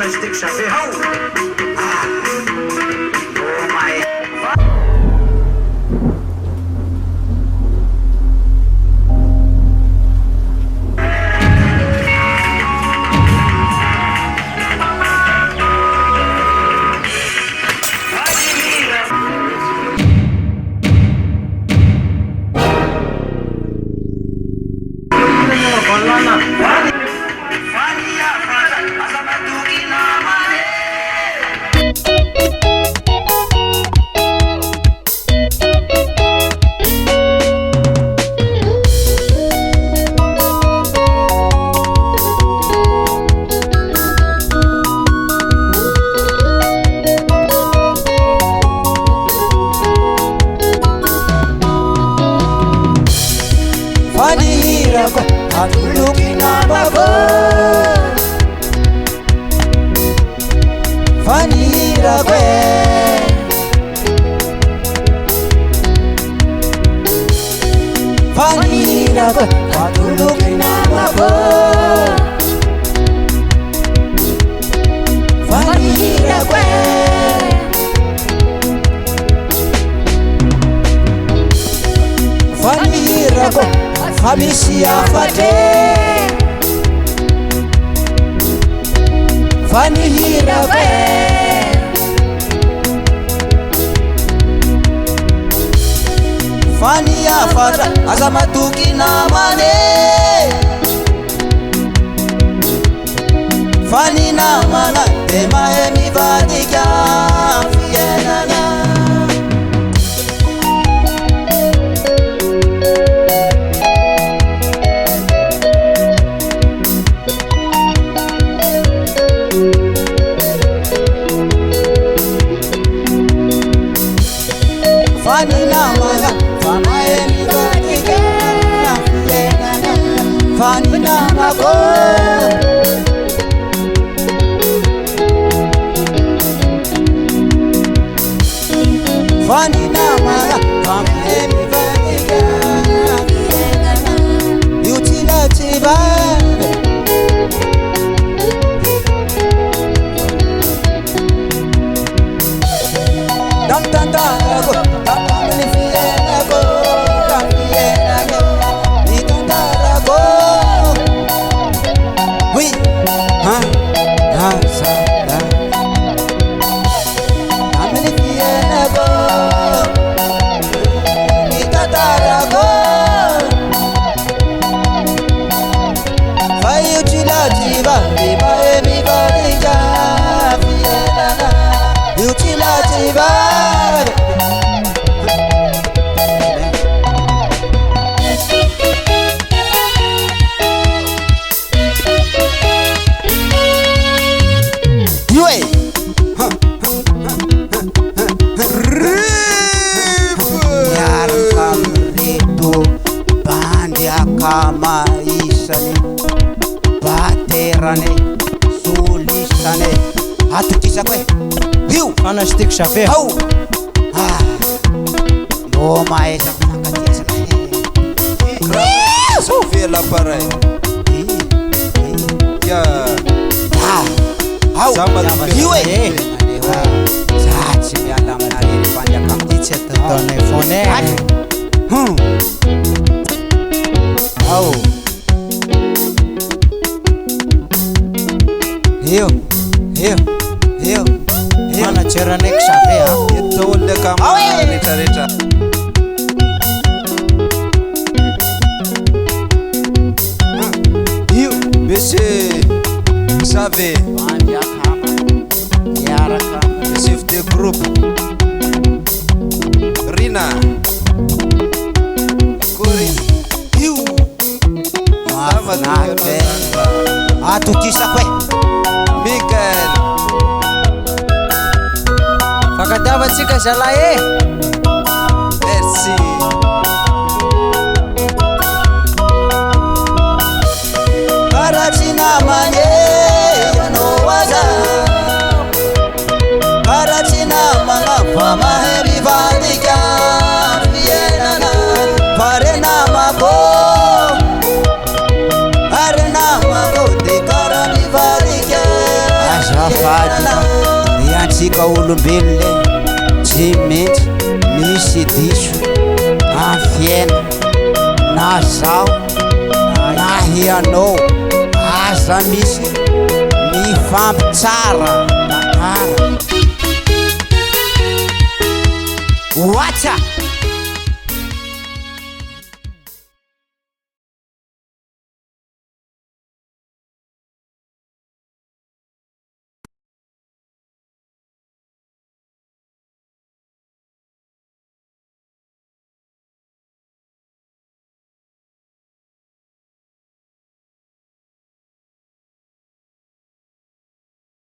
Stick Chafe, how? Oh my. Hamisia fate Fani hirawe Fani ya fata azamatuki na mane Fani na mana ema emi vadika fienana Fani na mana, fama emi vadika fienana Fani na mago Fani na mana, fama emi vadika fienana Yutila chiba Dam tan tan go Stick Chafe, how? Oh my, so feel la pareil. Yeah. How? You Sachi mi alam na ni panja kam dice telefone. How? Hiyo. Mana chera nek Chafe ha? Ito ulle kama rita. Hiyo bese Chafe. Anja kama. Yara kama. Save the group. Rina. Kuri. Hiyo. Mafanate. Atukisa kwe. Miguel. Fakadawa chika jalaye. Merci. Karatina manye no waza. Karatina manga fama heri vadika fienana. Parena mago. Arena mago de karani vari. tsika olombelona tsy mendry misy diso na fiaina na zao na hianao aza misy mifampitsara natara. Watcha